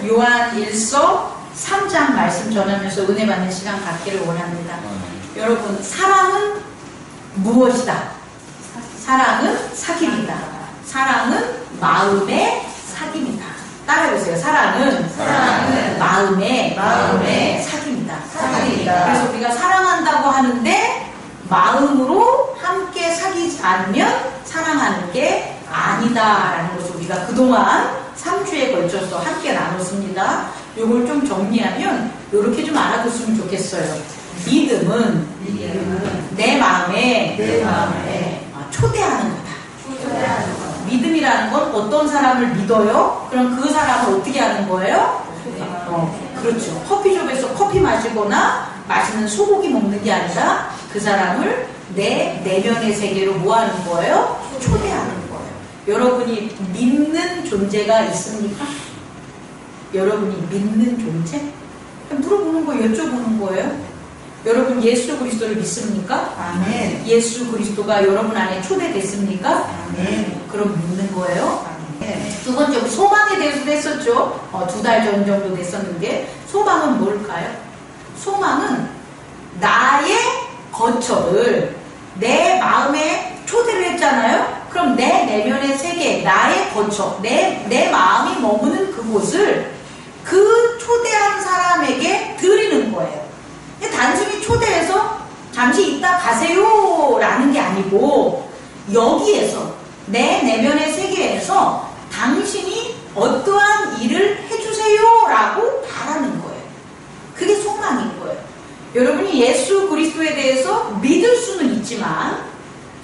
요한일서 3장 말씀 전하면서 은혜 받는 시간 갖기를 원합니다. 여러분, 사랑은 무엇이다? 사랑은 사귑이다. 사랑은 마음의 사귑이다. 따라해보세요. 사랑은 마음의 사귑이다. 그래서 우리가 사랑한다고 하는데 마음으로 함께 사귀지 않으면 사랑하는 게 아니다라는 것을 우리가 그동안 3주에 걸쳐서 함께 나눴습니다. 요걸 좀 정리하면 이렇게 좀 알아뒀으면 좋겠어요. 믿음은 내 마음에 초대하는 거다. 믿음이라는 건 어떤 사람을 믿어요? 그럼 그 사람을 어떻게 하는 거예요? 그렇죠. 커피숍에서 커피 마시거나 맛있는 소고기 먹는 게 아니라 그 사람을 내 내면의 세계로 뭐 하는 거예요? 초대하는 거예요. 여러분이 믿는 존재가 있습니까? 여러분이 믿는 존재? 물어보는 거, 여쭤보는 거예요. 여러분 예수 그리스도를 믿습니까? 아멘. 예수 그리스도가 여러분 안에 초대됐습니까? 아멘. 그럼 믿는 거예요. 아멘. 두 번째, 우리 소망에 대해서도 했었죠. 2달 전 정도 됐었는데, 소망은 뭘까요? 소망은 나의 거처를 내 마음에 초대를 했잖아요. 그럼 내 내면의 세계, 나의 거처, 내 마음이 머무는 그곳을 그 초대한 사람에게 드리는 거예요. 단순히 초대해서 잠시 있다 가세요 라는 게 아니고, 여기에서 내 내면의 세계에서 당신이 어떠한 일을 해주세요 라고 바라는 거예요. 그게 소망인 거예요. 여러분이 예수 그리스도에 대해서 믿을 수는 있지만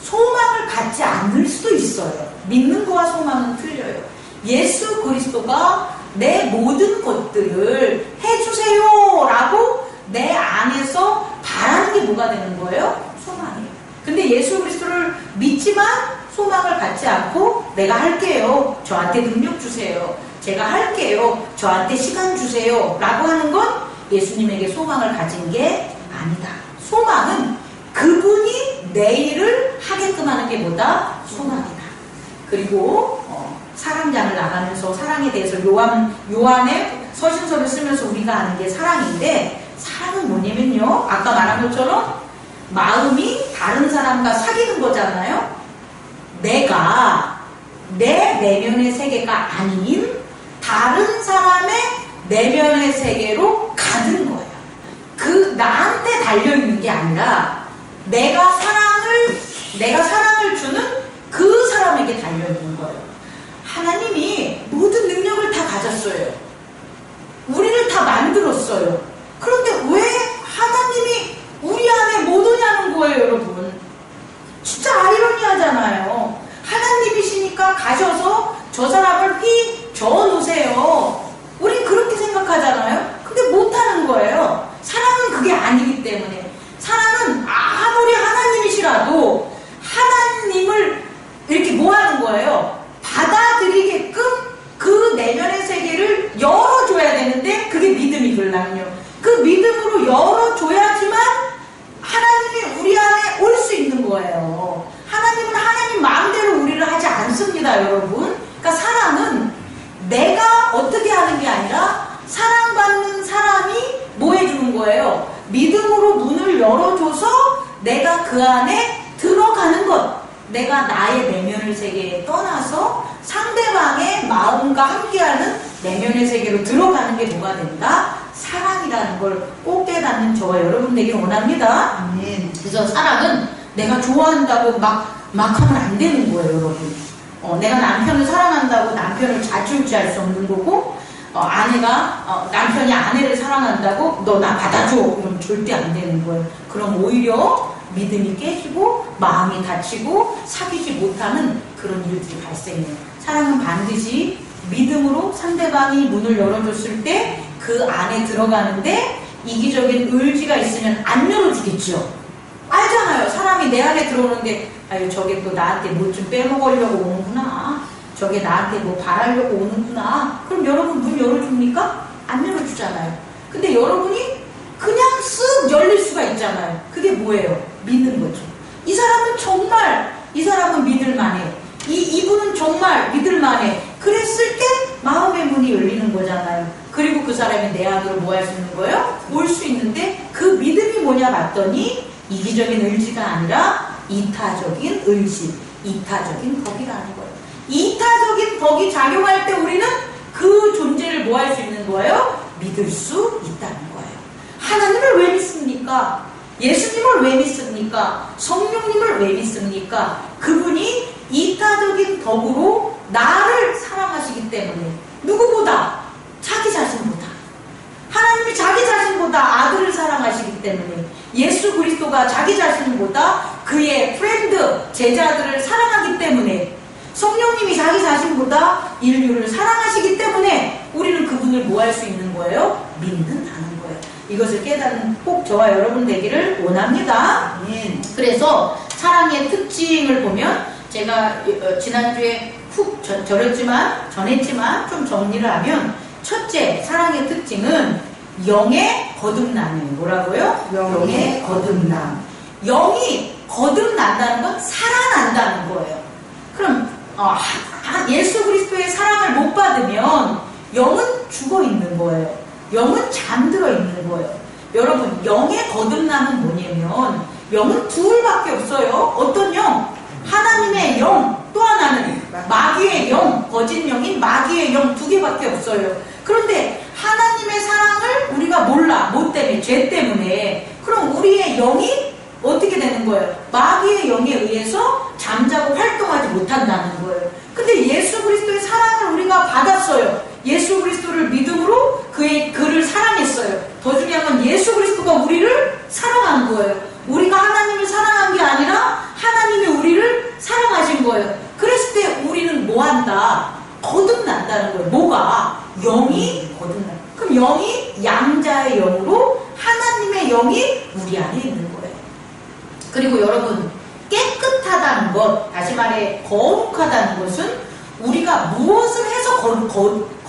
소망을 갖지 않을 수도 있어요. 믿는 거와 소망은 틀려요. 예수 그리스도가 내 모든 것들을 해주세요 라고 내 안에서 바라는 게 뭐가 되는 거예요? 소망이에요. 근데 예수 그리스도를 믿지만 소망을 갖지 않고 내가 할게요. 저한테 능력 주세요. 제가 할게요. 저한테 시간 주세요. 라고 하는 건 예수님에게 소망을 가진 게 아니다. 소망은 그분이 내 일을 하게끔 하는 게 뭐다? 소망이다. 그리고 사랑장을 나가면서 사랑에 대해서 요한의 서신서를 쓰면서 우리가 아는 게 사랑인데, 사랑은 뭐냐면요, 아까 말한 것처럼 마음이 다른 사람과 사귀는 거잖아요. 내가 내 내면의 세계가 아닌 다른 사람의 내면의 세계로 가는 거예요. 그 나한테 달려있는 게 아니라 내가 사랑을 주는 그 사람에게 달려있는 거예요. 하나님이 모든 능력을 다 가졌어요. 우리를 다 만들었어요. 그런데 왜 하나님이 우리 안에 못 오냐는 거예요, 여러분. 진짜 아이러니하잖아요. 하나님이시니까 가셔서 저 사람을 휘 저어놓으세요. 우린 그렇게 생각하잖아요. 근데 못하는 거예요. 사랑은 그게 아니기 때문에. 사랑은 아무리 하나님이시라도 하나님을 이렇게 뭐 하는 거예요? 받아들이게끔 그 내면의 세계를 열어줘야 되는데, 그게 믿음이거든요. 그 믿음으로 열어줘야지만 하나님이 우리 안에 올 수 있는 거예요. 하나님은 하나님 마음대로 우리를 하지 않습니다, 여러분. 그러니까 사랑은 내가 어떻게 하는 게 아니라 사랑받는 사람이 뭐 해주는 거예요? 믿음으로 문을 열어줘서 내가 그 안에 들어가는 것. 내가 나의 내면의 세계에 떠나서 상대방의 마음과 함께하는 내면의 세계로 들어가는 게 뭐가 된다? 사랑이라는 걸 꼭 깨닫는 저와 여러분 되길 원합니다. 아멘. 그래서 사랑은 내가 좋아한다고 막 하면 안 되는 거예요, 여러분. 내가 남편을 사랑한다고 남편을 좌지우지할 수 없는 거고, 아내가 남편이 아내를 사랑한다고 너 나 받아줘 이러면 절대 안 되는 거예요. 그럼 오히려 믿음이 깨지고 마음이 다치고 사귀지 못하는 그런 일들이 발생해요. 사랑은 반드시 믿음으로 상대방이 문을 열어줬을 때 그 안에 들어가는데, 이기적인 의지가 있으면 안 열어주겠죠. 알잖아요. 사람이 내 안에 들어오는데, 아유 저게 또 나한테 뭐 좀 빼먹으려고 오는구나, 저게 나한테 뭐 바라려고 오는구나. 그럼 여러분 문 열어줍니까? 안 열어주잖아요. 근데 여러분이 그냥 쓱 열릴 수가 있잖아요. 그게 뭐예요? 믿는 거죠. 이 사람은 정말, 이 사람은 믿을만해. 이분은 정말 믿을만해. 그랬을 때 마음의 문이 열리는 거잖아요. 되잖아요. 그리고 그 사람이 내 안으로 뭐 할 수 있는 거예요? 올 수 있는데 그 믿음이 뭐냐 봤더니 이기적인 의지가 아니라 이타적인 의지, 이타적인 덕이라는 거예요. 이타적인 덕이 작용할 때 우리는 그 존재를 뭐 할 수 있는 거예요? 믿을 수 있다는 거예요. 하나님을 왜 믿습니까? 예수님을 왜 믿습니까? 성령님을 왜 믿습니까? 그분이 이타적인 덕으로 나를 사랑하시기 때문에 누구보다? 자기 자신보다. 하나님이 자기 자신보다 아들을 사랑하시기 때문에 예수 그리스도가 자기 자신보다 그의 프렌드, 제자들을 사랑하기 때문에 성령님이 자기 자신보다 인류를 사랑하시기 때문에 우리는 그분을 뭐 할 수 있는 거예요? 믿는다는 거예요. 이것을 깨닫는 꼭 저와 여러분 되기를 원합니다. 그래서 사랑의 특징을 보면 제가 지난주에 훅 전했지만 좀 정리를 하면 첫째, 사랑의 특징은 영의 거듭남이에요. 뭐라고요? 영의 거듭남. 영이 거듭난다는 건 살아난다는 거예요. 그럼 예수 그리스도의 사랑을 못 받으면 영은 죽어 있는 거예요. 영은 잠들어 있는 거예요. 여러분, 영의 거듭남은 뭐냐면 영은 둘밖에 없어요. 어떤 영? 하나님의 영, 또 하나는 마귀의 영, 거짓 영인 마귀의 영 두 개밖에 없어요. 그런데 하나님의 사랑을 우리가 몰라. 뭐 때문에? 죄 때문에. 그럼 우리의 영이 어떻게 되는 거예요? 마귀의 영에 의해서 잠자고 활동하지 못한다는 거예요. 근데 예수 그리스도의 사랑을 우리가 받았어요. 예수 그리스도를 믿음으로 그를 사랑했어요. 더 중요한 건 예수 그리스도가 우리를 사랑한 거예요. 우리가 하나님을 사랑한 게 아니라 하나님이 우리를 사랑하신 거예요. 그랬을 때 우리는 뭐 한다? 거듭난다는 거예요. 뭐가? 영이 거듭난다. 그럼 영이 양자의 영으로 하나님의 영이 우리 안에 있는 거예요. 그리고 여러분, 깨끗하다는 것, 다시 말해 거룩하다는 것은 우리가 무엇을 해서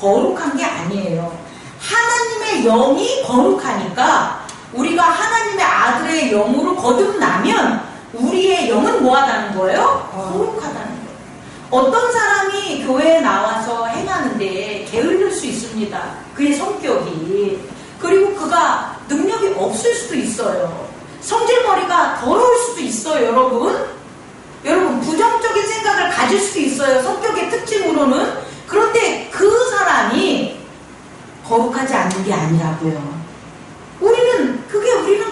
거룩한 게 아니에요. 하나님의 영이 거룩하니까 우리가 하나님의 아들의 영으로 거듭나면 우리의 영은 뭐하다는 거예요? 거룩하다는 거예요. 어떤 사람이 교회에 나와서 행하는데 게으를 수 있습니다. 그의 성격이. 그리고 그가 능력이 없을 수도 있어요. 성질머리가 더러울 수도 있어요. 여러분 부정적인 생각을 가질 수도 있어요. 성격의 특징으로는. 그런데 그 사람이 거룩하지 않는 게 아니라고요. 우리는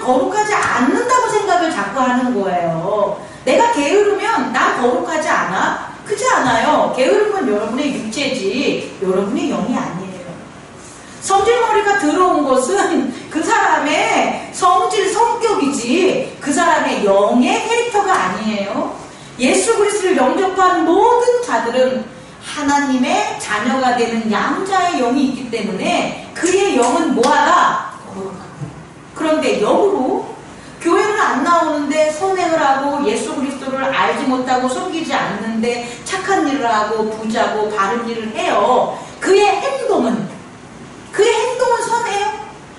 거룩하지 않는다고 생각을 자꾸 하는 거예요. 내가 게으르면 난 거룩하지 않아? 그렇지 않아요. 게으름은 여러분의 육체지 여러분의 영이 아니에요. 성질머리가 더러운 것은 그 사람의 성격이지 그 사람의 영의 캐릭터가 아니에요. 예수 그리스도를 영접한 모든 자들은 하나님의 자녀가 되는 양자의 영이 있기 때문에 그의 영은 뭐하다? 거룩하다. 그런데 역으로 교회를 안 나오는데 선행을 하고 예수 그리스도를 알지 못하고 섬기지 않는데 착한 일을 하고 부자고 바른 일을 해요. 그의 행동은 선해요.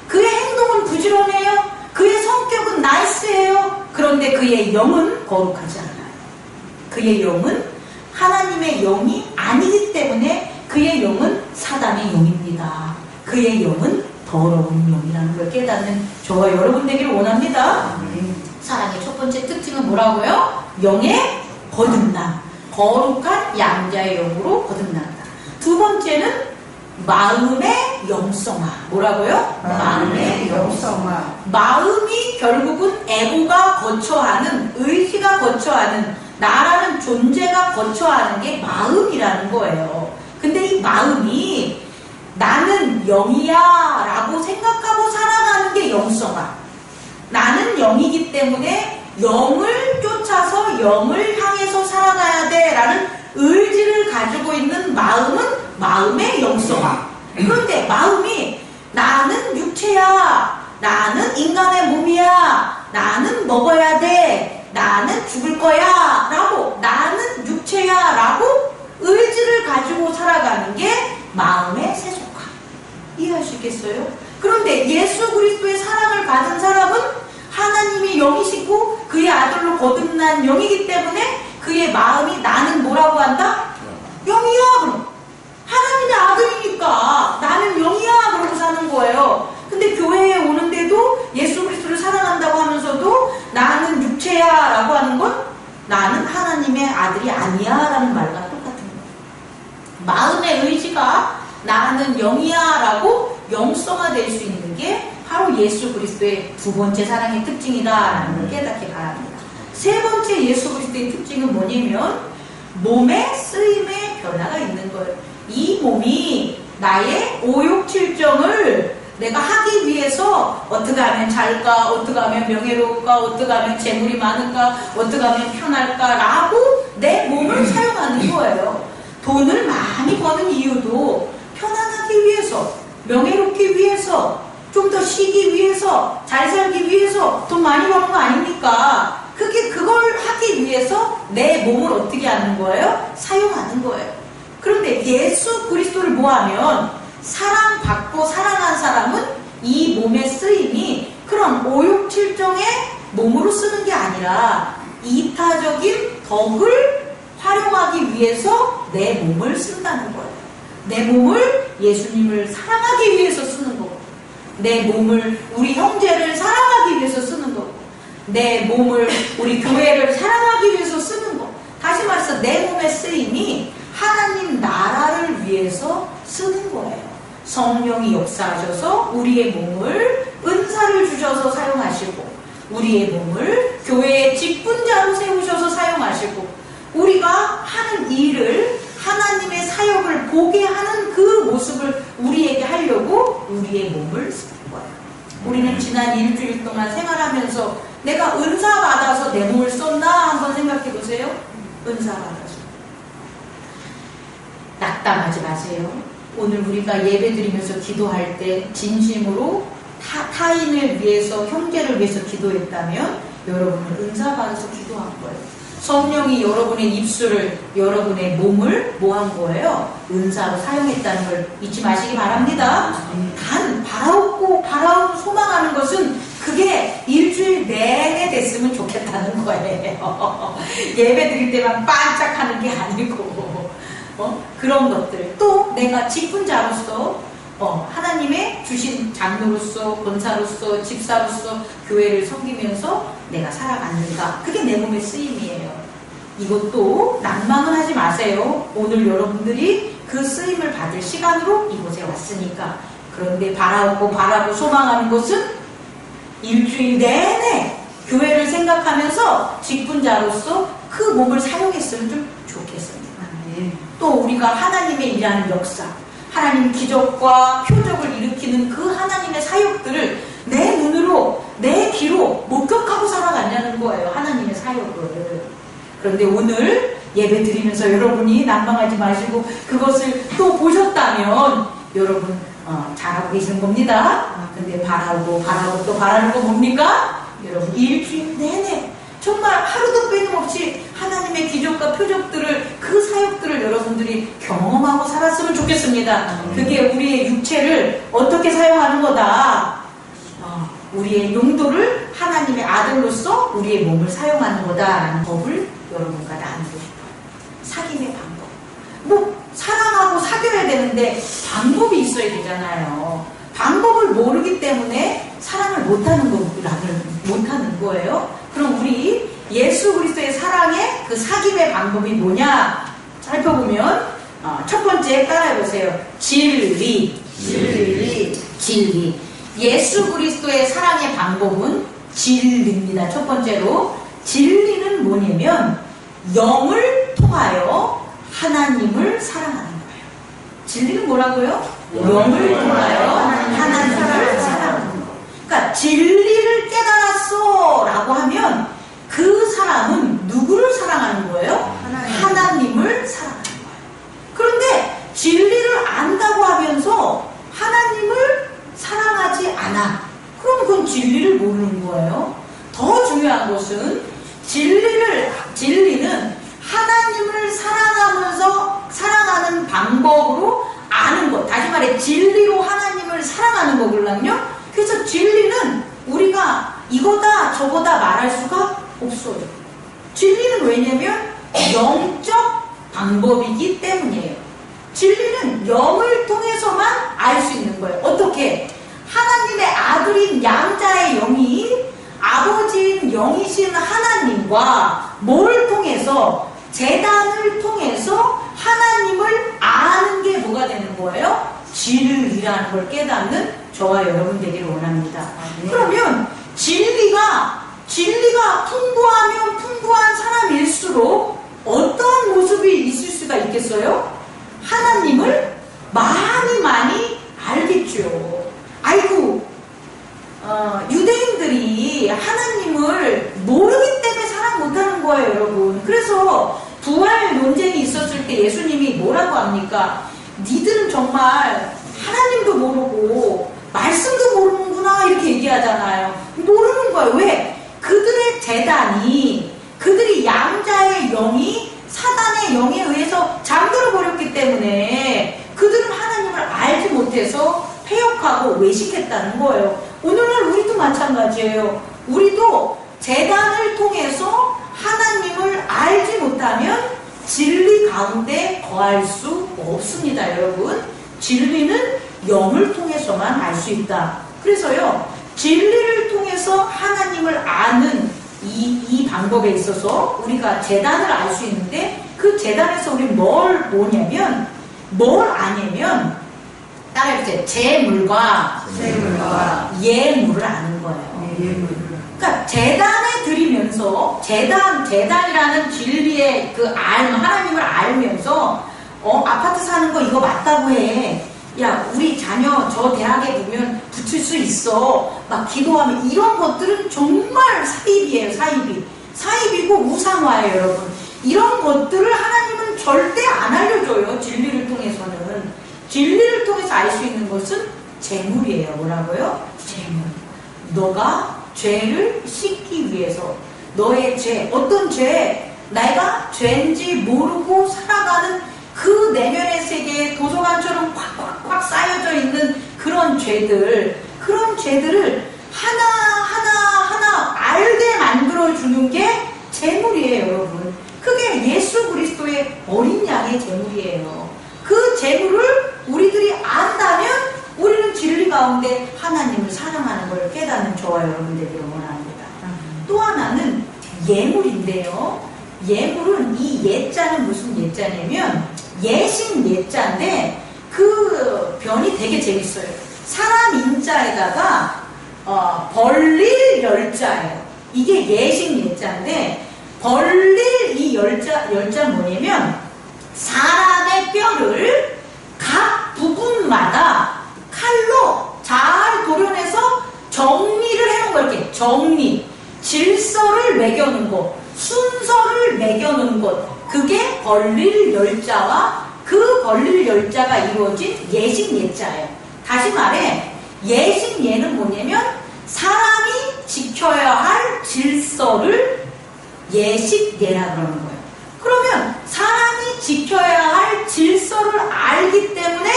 그의 행동은 부지런해요. 그의 성격은 나이스해요. 그런데 그의 영은 거룩하지 않아요. 그의 영은 하나님의 영이 아니기 때문에 그의 영은 사단의 영입니다. 그의 영은 더러운 영이라는 걸 깨닫는 저와 여러분 되기를 원합니다. 사랑의 첫 번째 특징은 뭐라고요? 영의 거듭남. 거룩한 양자의 영으로 거듭난다. 두 번째는 마음의 영성화. 뭐라고요? 마음의 영성화. 마음이 결국은 에고가 거처하는, 의지가 거처하는, 나라는 존재가 거처하는 게 마음이라는 거예요. 근데 이 마음이 나는 영이야 라고 생각하고 살아가는 게 영성화. 나는 영이기 때문에 영을 쫓아서 영을 향해서 살아가야 돼 라는 의지를 가지고 있는 마음은 마음의 영성화. 그런데 마음이 나는 육체야, 나는 인간의 몸이야, 나는 먹어야 돼, 나는 죽을 거야 라고, 나는 육체야 라고 의지를 가지고 살아가는 게 마음의 세속화. 이해할 수 있겠어요? 그런데 예수 그리스도의 사랑을 받은 사람은 하나님이 영이시고 그의 아들로 거듭난 영이기 때문에 그의 마음이 나는 뭐라고 한다? 영이야. 그럼 하나님의 아들이니까 의지가 나는 영이야 그러고 사는 거예요. 근데 교회에 오는데도 예수 그리스도를 사랑한다고 하면서도 나는 육체야 라고 하는 건 나는 하나님의 아들이 아니야 라는 말과 똑같은 거예요. 마음의 의지가 나는 영이야 라고 영성화될 수 있는 게 바로 예수 그리스도의 두 번째 사랑의 특징이다 라는 걸 깨닫기 바랍니다. 세 번째 예수 그리스도의 특징은 뭐냐면 몸의 쓰임의 변화가 있는 거예요. 이 몸이 나의 오욕칠정을 내가 하기 위해서 어떻게 하면 잘까, 어떻게 하면 명예로울까, 어떻게 하면 재물이 많을까, 어떻게 하면 편할까 라고 내 몸을 사용하는 거예요. 돈을 많이 버는 이유도 편안하기 위해서, 명예롭기 위해서, 좀 더 쉬기 위해서, 잘 살기 위해서 돈 많이 버는 거 아닙니까? 그걸 하기 위해서 내 몸을 어떻게 하는 거예요? 사용하는 거예요. 그런데 예수 그리스도를 뭐하면 사랑받고 사랑한 사람은 이 몸의 쓰임이 그런 오욕칠정의 몸으로 쓰는 게 아니라 이타적인 덕을 활용하기 위해서 내 몸을 쓴다는 거예요. 내 몸을 예수님을 사랑하기 위해서 쓰는 거고, 내 몸을 우리 형제를 사랑하기 위해서 쓰는 거고, 내 몸을 우리 교회를 사랑하기 위해서 쓰는 거. 다시 말해서 내 몸의 쓰임이 하나님 나라를 위해서 쓰는 거예요. 성령이 역사하셔서 우리의 몸을 은사를 주셔서 사용하시고, 우리의 몸을 교회의 직분자로 세우셔서 사용하시고, 우리가 하는 일을 하나님의 사역을 보게 하는 그 모습을 우리에게 하려고 우리의 몸을 쓰는 거예요. 우리는 지난 일주일 동안 생활하면서 내가 은사 받아서 내 몸을 썼나 한번 생각해 보세요. 은사 받아서. 낙담하지 마세요. 오늘 우리가 예배 드리면서 기도할 때 진심으로 타인을 위해서, 형제를 위해서 기도했다면 여러분은 은사 받아서 기도한 거예요. 성령이 여러분의 입술을, 여러분의 몸을 뭐 한 거예요? 은사로 사용했다는 걸 잊지 마시기 바랍니다. 단 바라고 소망하는 것은 그게 일주일 내내 됐으면 좋겠다는 거예요. 예배 드릴 때만 반짝하는 게 아니고 그런 것들. 또 내가 직분자로서 하나님의 주신 장로로서, 권사로서, 집사로서 교회를 섬기면서 내가 살아가는가. 그게 내 몸의 쓰임이에요. 이것도 낭망은 하지 마세요. 오늘 여러분들이 그 쓰임을 받을 시간으로 이곳에 왔으니까. 그런데 바라고 소망하는 것은 일주일 내내 교회를 생각하면서 직분자로서 그 몸을 사용했으면 좀 좋겠습니다. 또 우리가 하나님의 일하는 역사, 하나님 기적과 표적을 일으키는 그 하나님의 사역들을 내 눈으로, 내 귀로 목격하고 살아가냐는 거예요. 하나님의 사역을. 그런데 오늘 예배 드리면서 여러분이 낭망하지 마시고 그것을 또 보셨다면 여러분 잘하고 계시는 겁니다. 근데 바라고 또 바라는 거 뭡니까? 여러분 일주일 내내 정말 하루도 빼짐없이 하나님의 기적과 표적들을, 그 사역들을 여러분들이 경험하고 살았으면 좋겠습니다. 그게 우리의 육체를 어떻게 사용하는 거다. 우리의 용도를 하나님의 아들로서 우리의 몸을 사용하는 거다라는 법을 여러분과 나누고 싶어요. 사귐의 방법. 뭐 사랑하고 사귀어야 되는데 방법이 있어야 되잖아요. 방법을 모르기 때문에 사랑을 못하는 거예요. 그럼 우리 예수 그리스도의 사랑의 그 사귐의 방법이 뭐냐 살펴보면 첫 번째 따라해보세요. 진리. 예수 그리스도의 사랑의 방법은 진리입니다. 첫 번째로 진리는 뭐냐면 영을 통하여 하나님을 사랑하는 거예요. 진리는 뭐라고요? 영을 통하여 하나님을 사랑하는 거예요. 그러니까 진리를 깨달았어 라고 하면 그 사람은 누구를 사랑하는 거예요? 하나님을 사랑하는 거예요. 그런데 진리를 안다고 하면서 하나님을 사랑하지 않아. 그럼 그건 진리를 모르는 거예요. 더 중요한 것은 진리는 하나님을 사랑하면서 사랑하는 방법으로 아는 것. 다시 말해 진리로 하나님을 사랑하는 거거든요. 그래서 진리는 우리가 이거다 저거다 말할 수가 없어요. 진리는 왜냐면 영적 방법이기 때문이에요. 진리는 영을 통해서만 알 수 있는 거예요. 어떻게? 하나님의 아들인 양자의 영이 아버지인 영이신 하나님과 뭘 통해서? 제단을 통해서 하나님을 아는 게 뭐가 되는 거예요? 진리라는 걸 깨닫는 저와 여러분 되기를 원합니다. 그러면 진리가 풍부하면 풍부한 사람일수록 어떤 모습이 있을 수가 있겠어요? 하나님을 많이 알겠죠. 아이고, 유대인들이 하나님을 모르기 때문에 사랑 못하는 거예요, 여러분. 그래서 부활 논쟁이 있었을 때 예수님이 뭐라고 합니까? 니들은 정말 하나님도 모르고 말씀도 모르는구나 이렇게 얘기하잖아요. 모르는 거예요. 왜? 그들의 제단이, 그들이 양자의 영이 사단의 영에 의해서 잠들어 버렸기 때문에 그들은 하나님을 알지 못해서 폐역하고 외식했다는 거예요. 오늘날 우리도 마찬가지예요. 우리도 제단을 통해서 하나님을 알지 못하면 진리 가운데 거할 수 없습니다, 여러분. 진리는 영을 통해서만 알 수 있다. 그래서요, 진리를 통해서 하나님을 아는 이 방법에 있어서 우리가 제단을 알 수 있는데, 그 제단에서 우리 뭘 아냐면, 따라해보세요. 재물과 예물을 아는 거예요. 그러니까 제단에 드리면서, 제단이라는 진리의 그 하나님을 알면서, 아파트 사는 거 이거 맞다고 해. 야, 우리 자녀 저 대학에 보면 붙일 수 있어. 막 기도하면, 이런 것들은 정말 사입이에요, 사입이고 우상화예요, 여러분. 이런 것들을 하나님은 절대 안 알려줘요, 진리를 통해서는. 진리를 통해서 알 수 있는 것은 재물이에요. 뭐라고요? 재물. 너가 죄를 씻기 위해서, 너의 죄, 어떤 죄, 내가 죄인지 모르고 살아가는 그 내면의 세계에 도서관처럼 꽉 쌓여져 있는 그런 죄들을 하나하나 알게 만들어주는 게 재물이에요, 여러분. 그게 예수 그리스도의 어린 양의 재물이에요. 그 재물을 우리들이 안다면 우리는 진리 가운데 하나님을 사랑하는 걸 깨닫는 저와 여러분 되기를 원합니다. 또 하나는 예물인데요. 예물은, 이 예자는 무슨 예자냐면 예신 예자인데, 그 변이 되게 재밌어요. 사람 인자에다가 벌릴 열자예요. 이게 예신 예자인데, 벌릴 이 열자 뭐냐면 사람의 뼈를 각 부분마다 칼로 잘 도려내서 정리를 해놓은 거, 이렇게 정리, 질서를 매겨놓은 것, 순서를 매겨놓은 것, 그게 벌릴 열자와 그 벌릴 열자가 이루어진 예식 예자예요. 다시 말해, 예식 예는 뭐냐면 사람이 지켜야 할 질서를 예식 예라 그러는 거예요. 그러면 사람이 지켜야 할 질서를 알기 때문에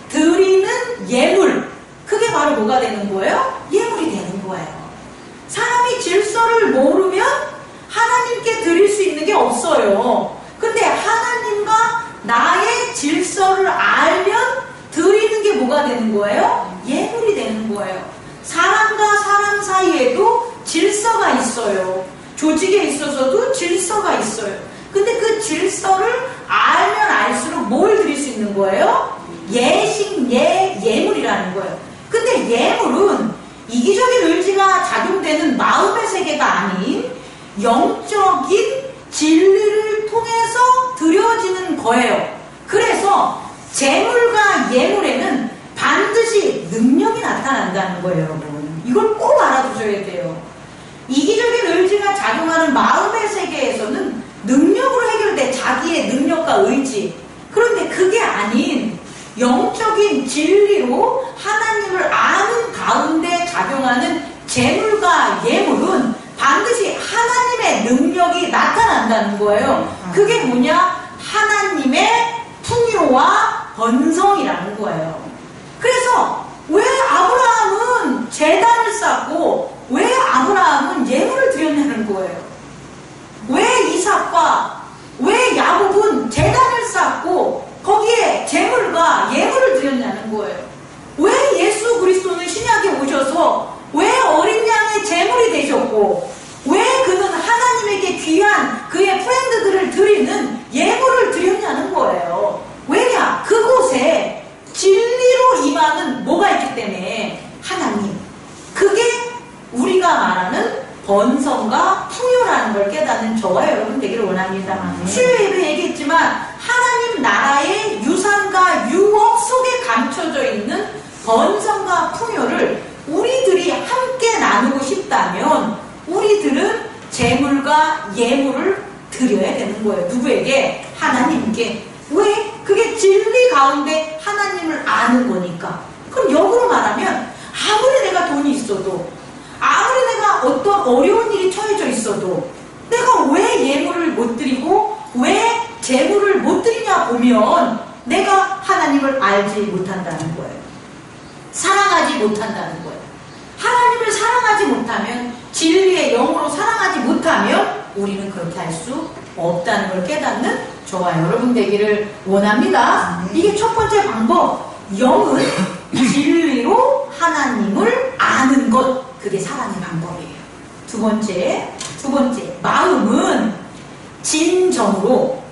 드리는 예물, 그게 바로 뭐가 되는 거예요? 예물이 되는 거예요. 사람이 질서를 모르면 하나님께 드릴 수 있는 게 없어요. 근데 하나님과 나의 질서를 알면 드리는 게 뭐가 되는 거예요? 예물이 되는 거예요. 사람과 사람 사이에도 질서가 있어요. 조직에 있어서도 질서가 있어요. 근데 그 질서를 알면 알수록 뭘 드릴 수 있는 거예요? 예식, 예물이라는 거예요. 근데 예물은 이기적인 의지가 작용되는 마음의 세계가 아닌 영적인 진리를 통해서 드려지는 거예요. 그래서 재물과 예물에는 반드시 능력이 나타난다는 거예요, 여러분. 이걸 꼭 알아두셔야 돼요. 이기적인 의지가 작용하는 마음의 세계에서는 능력으로 해결돼, 자기의 능력과 의지. 그런데 그게 아닌 영적인 진리로 하나님을 아는 가운데 작용하는 재물과 예물은 반드시 하나님의 능력이 나타난다는 거예요. 그게 뭐냐? 하나님의 풍요와 번성이라는 거예요. 그래서 왜 아브라함은 제단을 쌓고 왜 아브라함은 예물을 드렸냐는 거예요. 왜 이삭과 왜 야곱은 제단을 쌓고 거기에 제물과 예물을 드렸냐는 거예요. 왜 예수 그리스도는 신약에 오셔서 왜 어린 양의 제물이 되셨고 왜 그는 하나님에게 귀한 그의 프렌드들을 드리는 예물을 드렸냐는 거예요. 왜냐? 그곳에 진리로 임하는 뭐가 있기 때문에 하나님. 그게 우리가 말하는 번성과 풍요라는 걸 깨닫는 저와 여러분 되기를 원합니다. 수요일에 얘기했지만 하나님 나라의 유산과 유업 속에 감춰져 있는 번성과 풍요를 우리들이 함께 나누고 싶다면 우리들은 재물과 예물을 드려야 되는 거예요. 누구에게? 하나님께. 왜? 그게 진리 가운데 하나님을 아는 거니까. 그럼 역으로 말하면 아무리 내가 돈이 있어도 아무리 내가 어떤 어려운 일이 처해져 있어도 내가 왜 예물을 못 드리고 왜 재물을 못 드리냐 보면 내가 하나님을 알지 못한다는 거예요. 사랑하지 못한다는 거예요. 하나님을 사랑하지 못하면 진리의 영으로 사랑하지 못하면 우리는 그렇게 할 수 없다는 걸 깨닫는 저와 여러분 되기를 원합니다. 이게 첫 번째 방법. 영은 진리로 하나님을 아는 것. 그게 사랑의 방법이에요. 두 번째, 마음은 진정으로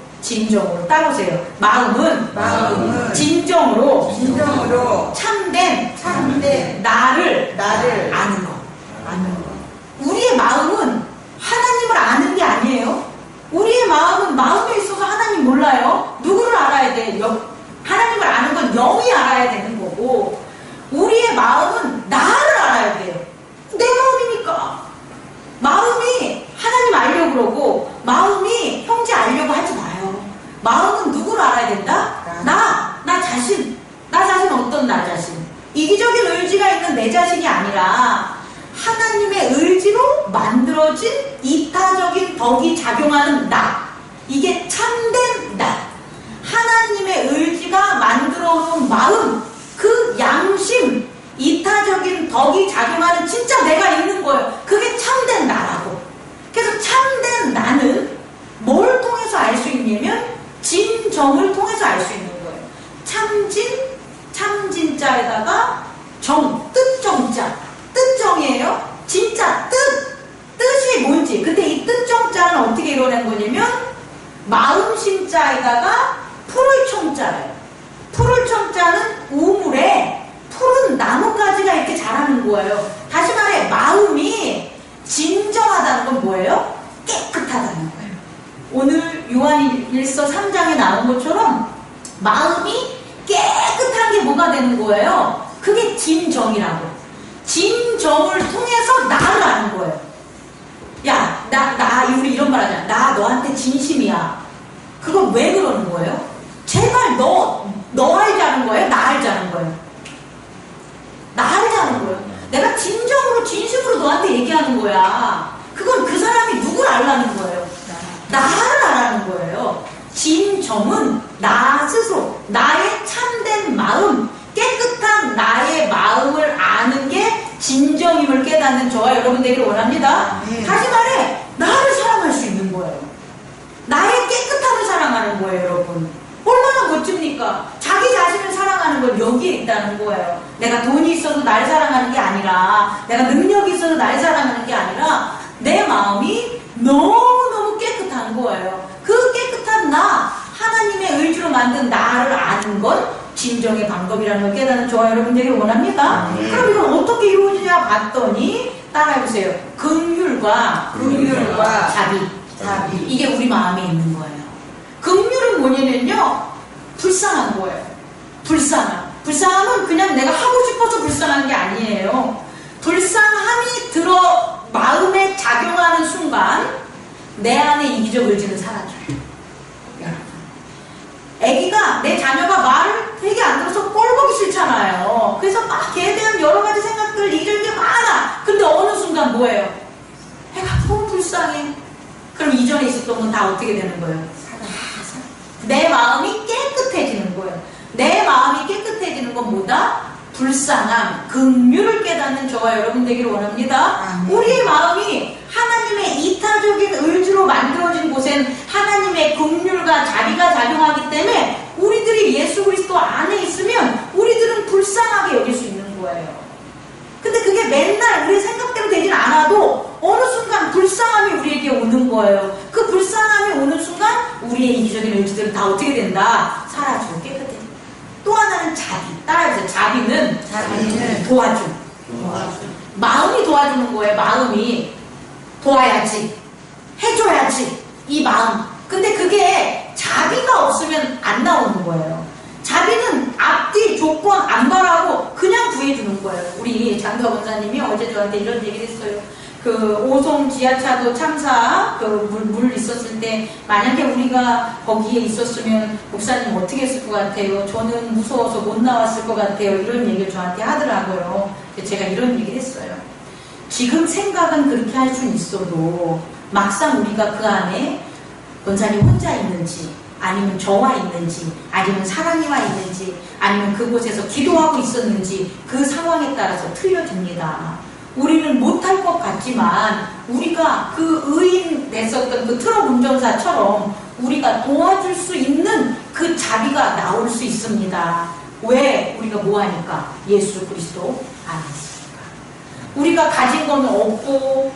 따보세요. 마음은 진정으로 참된 나를 아는 것. 우리의 마음은 하나님을 아는 게 아니에요. 우리의 마음은 마음에 있어서 하나님 몰라요. 누구를 알아야 돼? 하나님을 아는 건 영이 알아야 되는 거고 우리의 마음은 나를 알아야 돼요. 내 마음이니까. 마음이 하나님 알려고 그러고 마음이 형제 알려고 하지 마요. 마음은 누구를 알아야 된다? 나 자신 어떤 나 자신. 이기적인 의지가 있는 내 자신이 아니라 하나님의 의지로 만들어진 이타적인 덕이 작용하는 나. 이게 참된 나. 하나님의 의지가 만들어 놓은 마음, 그 양심, 이타적인 덕이 작용하는 진짜 내가 있는 거예요. 그게 참된 나라고. 그래서 참된 나는 뭘 통해서 알 수 있냐면 진정을 통해서 알 수 있는 거예요. 참진자에다가 뜻정자. 뜻정이에요. 진짜 뜻이 뭔지. 근데 이 뜻정자는 어떻게 이루어낸 거냐면 마음심자에다가 풀을 청자예요. 풀을 청자는 우물에 푸른 나뭇가지가 이렇게 자라는 거예요. 다시 말해 마음이 진정하다는 건 뭐예요? 깨끗하다는 거예요. 오늘 요한일서 3장에 나온 것처럼 마음이 깨끗한 게 뭐가 되는 거예요? 그게 진정이라고. 진정을 통해서 나를 아는 거예요. 야, 우리 이런 말 하잖아. 나 너한테 진심이야. 그건 왜 그러는 거예요? 제발 너 알자는 거예요? 나 알자는 거예요? 나 알자는 거예요. 내가 진심으로 너한테 얘기하는 거야. 그건 그 사람이 누굴 알라는 거예요? 나를 알라는 거예요. 진정은 나 스스로, 나의 참된 마음, 깨끗한 나의 마음을 아는 게 진정임을 깨닫는 저와 여러분 되기를 원합니다. 다시 말해, 나를 사랑할 수 있는 거예요. 나의 깨끗함을 사랑하는 거예요, 여러분. 얼마나 멋집니까? 자기 자신을 사랑하는 건 여기에 있다는 거예요. 내가 돈이 있어도 나를 사랑하는 게 아니라, 내가 능력이 있어도 나를 사랑하는 게 아니라, 내 마음이 너무너무 깨끗한 거예요. 그 깨끗한 나, 하나님의 의지로 만든 나를 아는 건 진정의 방법이라는 걸 깨닫는 저와 여러분 되기를 원합니다. 그럼 이건 어떻게 이루어지냐 봤더니 따라해보세요. 긍휼과 자비. 이게 우리 마음에 있는 거예요. 긍휼은 뭐냐면요, 불쌍한 거예요. 불쌍함은 그냥 내가 하고 싶어서 불쌍한 게 아니에요. 불쌍함이 들어 마음에 작용하는 순간 내 안에 이기적 의지는 사라져요. 애기가, 내 자녀가 말을 되게 안 들어서 꼴보기 싫잖아요. 그래서 막 걔에 대한 여러 가지 생각들, 이런 게 많아. 근데 어느 순간 뭐예요? 애가 너무 불쌍해. 그럼 이전에 있었던 건 다 어떻게 되는 거예요? 내 마음이 깨끗해지는 거예요. 내 마음이 깨끗해지는 건 뭐다? 불쌍함, 긍휼을 깨닫는 저와 여러분 되기를 원합니다. 우리의 마음이 하나님의 이타적인 의지로 만들어진 곳엔 하나님의 긍휼과 자비가 작용하기 때문에 우리들이 예수 그리스도 안에 있으면 우리들은 불쌍하게 여길 수 있는 거예요. 근데 그게 맨날 우리 생각대로 되진 않아도 어느 순간 불쌍함이 우리에게 오는 거예요. 그 불쌍함이 오는 순간 우리의 이기적인 의지들은 다 어떻게 된다? 사라지고 깨끗해. 또 하나는 자비. 따라해보세요. 자비는 도와줌. 마음이 도와주는 거예요. 마음이 도와야지, 해줘야지, 이 마음. 근데 그게 자비가 없으면 안 나오는 거예요. 자비는 앞뒤 조건 안 바라고 그냥 구해주는 거예요. 우리 장도 권사님이 어제 저한테 이런 얘기를 했어요. 그 오송 지하차도 참사 물 있었을 때 만약에 우리가 거기에 있었으면 목사님 어떻게 했을 것 같아요? 저는 무서워서 못 나왔을 것 같아요. 이런 얘기를 저한테 하더라고요. 제가 이런 얘기를 했어요. 지금 생각은 그렇게 할 수는 있어도 막상 우리가 그 안에 권사님 혼자 있는지 아니면 저와 있는지 아니면 사랑이와 있는지 아니면 그곳에서 기도하고 있었는지 그 상황에 따라서 틀려집니다. 우리는 못할 것 같지만 우리가 그 의인 됐었던 그 트럭 운전사처럼 우리가 도와줄 수 있는 그 자비가 나올 수 있습니다. 왜? 우리가 뭐하니까? 예수 그리스도 안에 있으니까. 우리가 가진 거는 없고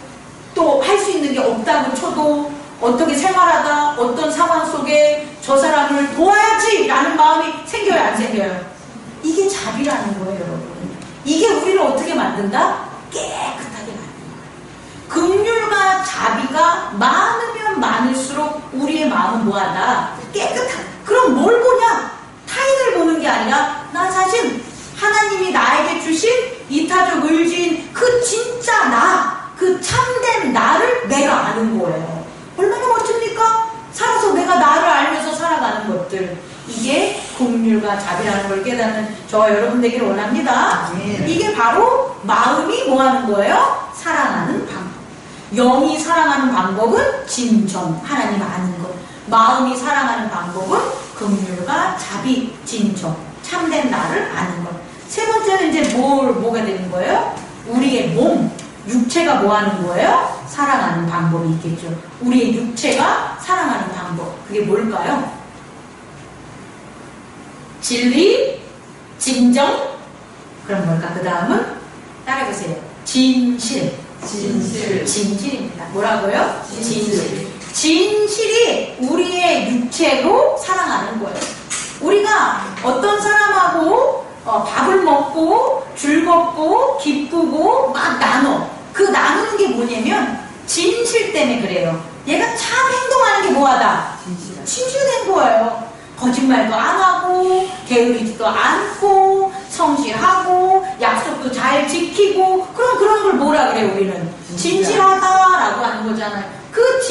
또 할 수 있는 게 없다고 쳐도 어떻게 생활하다 어떤 상황 속에 저 사람을 도와야지 라는 마음이 생겨요, 안 생겨요? 이게 자비라는 거예요, 여러분. 이게 우리를 어떻게 만든다? 깨끗하게 만드는 거예요. 긍휼과 자비가 많으면 많을수록 우리의 마음은 뭐하다? 깨끗하다. 그럼 뭘 보냐? 타인을 보는 게 아니라 나 자신, 하나님이 나에게 주신 이타적 의지인 그 진짜 나, 그 참된 나를 내가 아는 거예요. 얼마나 멋집니까? 살아서 내가 나를 알면서 살아가는 것들. 이게 긍휼과 자비라는 걸 깨닫는 저와 여러분 되기를 원합니다. 이게 바로 마음이 뭐 하는 거예요? 사랑하는 방법. 영이 사랑하는 방법은 진정, 하나님 아는 것. 마음이 사랑하는 방법은 긍휼과 자비, 진정, 참된 나를 아는 것. 세 번째는 이제 뭐가 되는 거예요? 우리의 몸, 육체가 뭐 하는 거예요? 사랑하는 방법이 있겠죠. 우리의 육체가 사랑하는 방법. 그게 뭘까요? 진리, 진정, 그럼 뭘까? 그 다음은 따라해보세요. 진실입니다. 뭐라고요? 진실이 우리의 육체로 사랑하는 거예요. 우리가 어떤 사람하고 밥을 먹고 즐겁고 기쁘고 막 나눠. 그 나누는 게 뭐냐면 진실 때문에 그래요. 얘가 참 행동하는 게 뭐하다? 진실된 거예요. 거짓말도 안 하고 게으르지도 않고 성실하고 약속도 잘 지키고 그런 걸 뭐라 그래요? 우리는 진실하다라고 하는 거잖아요. 그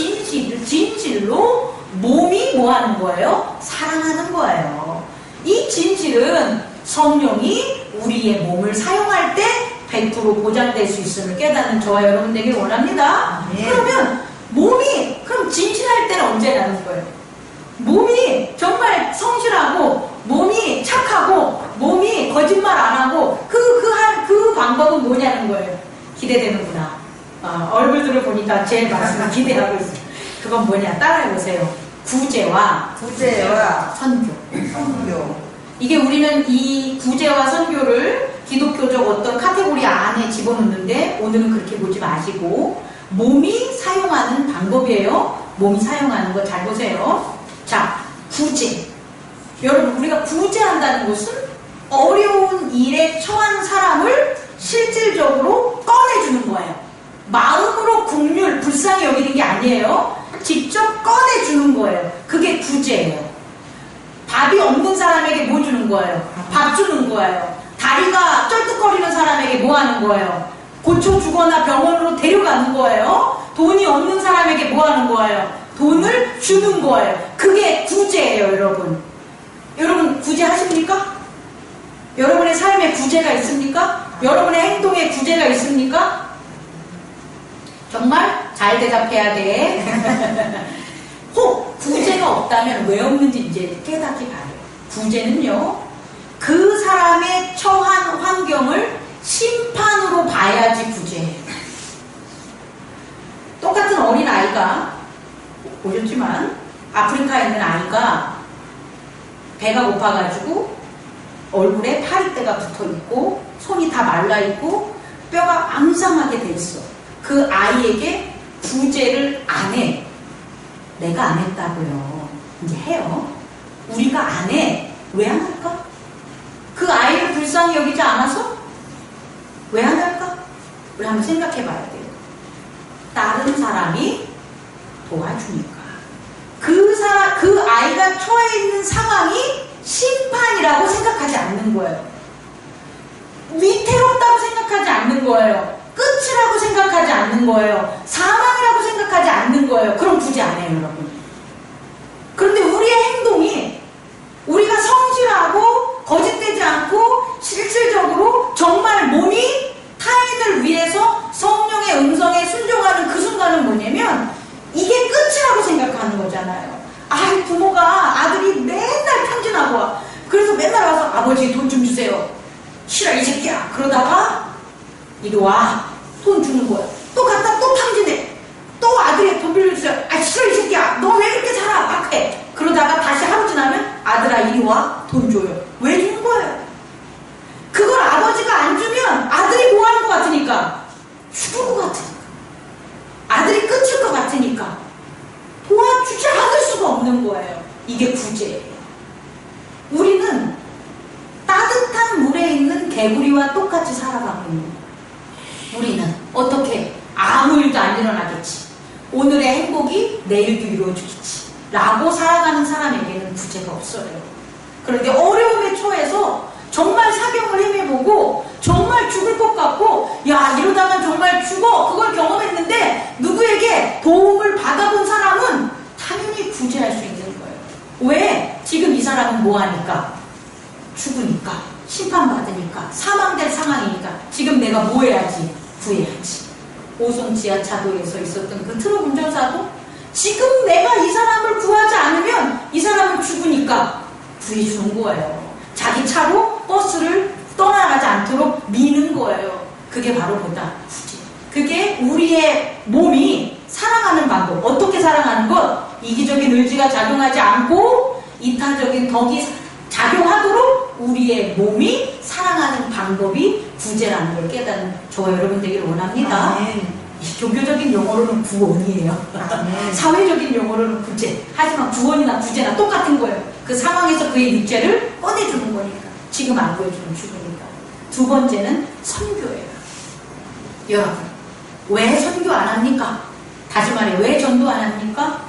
진실로 몸이 뭐 하는 거예요? 사랑하는 거예요. 이 진실은 성령이 우리의 몸을 사용할 때 100% 보장될 수 있음을 깨닫는 저와 여러분 되길 원합니다. 그러면 몸이 그럼 진실할 때는 언제 나는 거예요? 몸이 정말 성실하고 몸이 착하고 몸이 거짓말 안 하고 그 방법은 뭐냐는 거예요. 기대되는구나. 얼굴들을 보니까 제 말씀을 기대하고 있어요. 그건 뭐냐? 따라해보세요. 구제와 선교. 이게 우리는 이 구제와 선교를 기독교적 어떤 카테고리 안에 집어넣는데 오늘은 그렇게 보지 마시고 몸이 사용하는 방법이에요. 몸이 사용하는 거 잘 보세요. 자, 구제. 여러분, 우리가 구제한다는 것은 어려운 일에 처한 사람을 실질적으로 꺼내주는 거예요. 마음으로 긍휼, 불쌍히 여기는 게 아니에요. 직접 꺼내주는 거예요. 그게 구제예요. 밥이 없는 사람에게 뭐 주는 거예요? 밥 주는 거예요. 다리가 쩔뚝거리는 사람에게 뭐 하는 거예요? 고쳐주거나 병원으로 데려가는 거예요. 돈이 없는 사람에게 뭐 하는 거예요? 돈을 주는 거예요. 그게 구제예요, 여러분. 여러분 구제 하십니까? 여러분의 삶에 구제가 있습니까? 여러분의 행동에 구제가 있습니까? 정말 잘 대답해야 돼. 혹 구제가 없다면 왜 없는지 이제 깨닫기 바래요. 구제는요, 그 사람의 처한 환경을 심판으로 봐야지 구제예요. 똑같은 어린 아이가 보셨지만 아프리카에 있는 아이가 배가 고파가지고 얼굴에 파리떼가 붙어있고 손이 다 말라있고 뼈가 앙상하게 돼 있어. 그 아이에게 구제를 안 해. 내가 안 했다고요. 이제 해요. 우리가 안 해. 왜 안 할까? 그 아이를 불쌍히 여기지 않아서? 왜 안 할까? 우리 한번 생각해 봐야 돼요. 다른 사람이 도와주니까. 그 아이가 처해 있는 상황이 심판이라고 생각하지 않는 거예요. 위태롭다고 생각하지 않는 거예요. 끝이라고 생각하지 않는 거예요. 사망이라고 생각하지 않는 거예요. 그럼 구제 안 해요, 여러분. 그런데 우리의 행동이 우리가 성실하고 거짓되지 않고 실질적으로 정말 몸이 타인을 위해서 성령의 음성에 순종하는 그 순간은 뭐냐면 이게 끝이라고 생각하는 거잖아요. 아, 부모가 아들이 맨날 탐진하고 와. 그래서 맨날 와서 아버지 돈 좀 주세요. 싫어 이 새끼야. 그러다가 이리 와. 돈 주는 거야. 또 갔다 또 탐진해. 또 아들이 돈 빌려주세요. 아 싫어 이 새끼야. 너 왜 이렇게 살아? 막 해. 그러다가 다시 하루 지나면 아들아 이리 와. 돈 줘요. 왜 주는 거예요? 그걸 아버지가 안 주면 아들이 뭐 하는 것 같으니까? 죽을 것 같으니까. 아들이 끝일 것 같으니까. 도와주지 않을 수가 없는 거예요. 이게 구제예요. 우리는 따뜻한 물에 있는 개구리와 똑같이 살아가고 있는 거예요. 우리는 어떻게 아무 일도 안 일어나겠지. 오늘의 행복이 내일도 이루어지겠지. 라고 살아가는 사람에게는 구제가 없어요. 그런데 어려움에 처해서 정말 사경을 헤매보고 정말 죽을 것 같고 야 이러다가 정말 죽어 그걸 경험했는데 누구에게 도움을 받아본 사람은 당연히 구제할 수 있는 거예요. 왜? 지금 이 사람은 뭐하니까? 죽으니까 심판받으니까 사망될 상황이니까 지금 내가 뭐 해야지? 구해야지. 오송 지하차도에서 있었던 그 트럭 운전사도 지금 내가 이 사람을 구하지 않으면 이 사람은 죽으니까 구해주는 거예요. 자기 차로 버스를 떠나가지 않도록 미는 거예요. 그게 바로 뭐다? 구제. 그게 우리의 몸이 사랑하는 방법. 어떻게 사랑하는 것? 이기적인 의지가 작용하지 않고 이타적인 덕이 작용하도록 우리의 몸이 사랑하는 방법이 구제라는 걸 깨닫는 저와 여러분 되기를 원합니다. 종교적인 용어로는 구원이에요. 사회적인 용어로는 구제. 하지만 구원이나 구제나 똑같은 거예요. 그 상황에서 그의 육체를 꺼내주는 거니까. 지금 안 보여주면 죽으니까. 두 번째는 선교예요. 여러분, 왜 선교 안 합니까? 다시 말해, 왜 전도 안 합니까?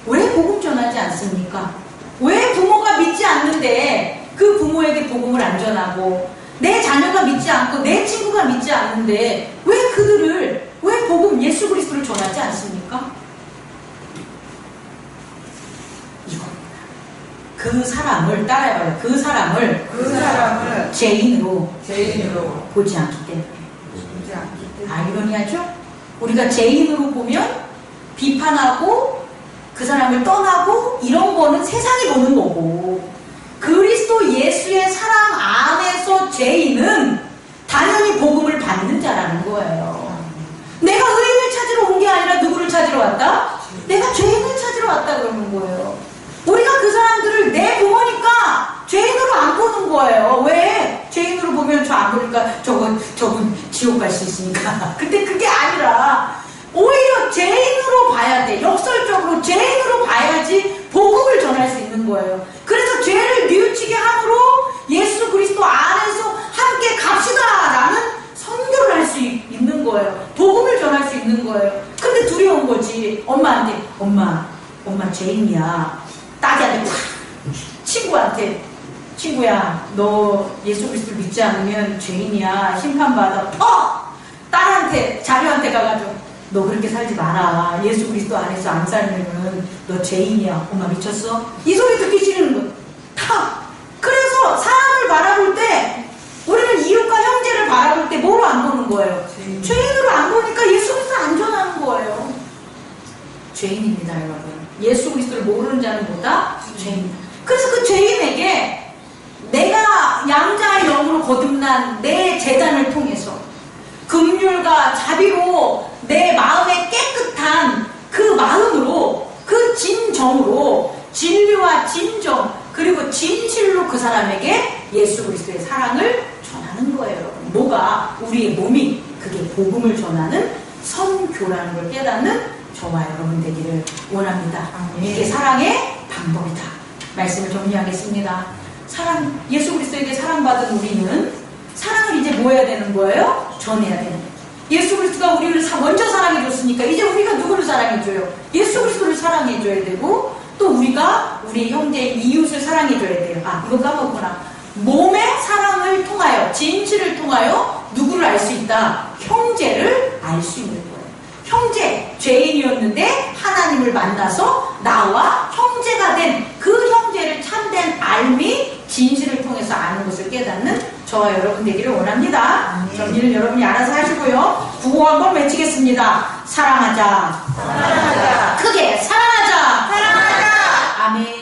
왜 복음 전하지 않습니까? 왜 부모가 믿지 않는데 그 부모에게 복음을 안 전하고 내 자녀가 믿지 않고 내 친구가 믿지 않는데 왜 그들을 왜 복음 예수 그리스도를 전하지 않습니까? 이겁니다. 그 사람을 따라해봐요. 그 사람을 죄인으로 보지 않기 때문에. 아이러니하죠? 우리가 죄인으로 보면 비판하고 그 사람을 떠나고 이런 거는 세상이 보는 거고 그리스도 예수의 사랑 안에서 죄인은 당연히 복음을 받는 자라는 거예요. 내가 의인을 찾으러 온 게 아니라 누구를 찾으러 왔다? 내가 죄인을 찾으러 왔다 그러는 거예요. 우리가 그 사람들을 내 부모니까 죄인으로 안 보는 거예요. 왜? 죄인으로 보면 저 안 보니까 저분 지옥 갈 수 있으니까. 근데 그게 아니라 오히려 죄인으로 봐야 돼. 역설적으로 죄인으로 봐야지 복음을 전할 수 있는 거예요. 그래서 죄를 뉘우치게 함으로 예수 그리스도 안에서 함께 갑시다 라는 선교를 할 수 있는 거예요. 복음을 전할 수 있는 거예요. 근데 두려운 거지. 엄마한테 엄마 죄인이야. 딸한테 친구한테 친구야 너 예수 그리스도를 믿지 않으면 죄인이야. 심판받아. 딸한테 자녀한테 가가지고 너 그렇게 살지 마라. 예수 그리스도 안에서 안 살면은 너 죄인이야. 엄마 미쳤어? 이 소리 듣기 싫은 거. 그래서 사람을 바라볼 때 우리는 이웃과 형제를 바라볼 때 뭐로 안 보는 거예요? 죄인으로 안 보니까 예수 그리스도 안 전하는 거예요. 죄인입니다, 여러분. 예수 그리스도를 모르는 자는 뭐다? 죄인이다. 그래서 그 죄인에게 내가 양자의 영으로 거듭난 내 제단을 통해서 긍휼과 자비로 내 마음의 깨끗한 그 마음으로 그 진정으로 진리와 진정 그리고 진실로 사람에게 예수 그리스도의 사랑을 전하는 거예요, 여러분. 뭐가? 우리의 몸이 그게 복음을 전하는 선교라는 걸 깨닫는 저와 여러분 되기를 원합니다. 이게 사랑의 방법이다. 말씀을 정리하겠습니다. 예수 그리스도에게 사랑받은 우리는 사랑을 이제 뭐 해야 되는 거예요? 전해야 되는 거예요. 예수 그리스도가 우리를 먼저 사랑해줬으니까 이제 우리가 누구를 사랑해줘요? 예수 그리스도를 사랑해줘야 되고, 또 우리가 우리 형제 이웃을 사랑해줘야 돼요. 이거 까먹구나. 몸의 사랑을 통하여, 진실을 통하여 누구를 알 수 있다? 형제를 알 수 있는 거예요. 형제, 죄인이었는데 하나님을 만나서 나와 형제가 된 그 형제를 참된 알미, 진실을 통해서 아는 것을 깨닫는 저와 여러분 되기를 원합니다. 정리를 여러분이 알아서 하시고요. 구호 한번 외치겠습니다. 사랑하자. 사랑하자. 크게 사랑하자. 사랑하자. 아멘.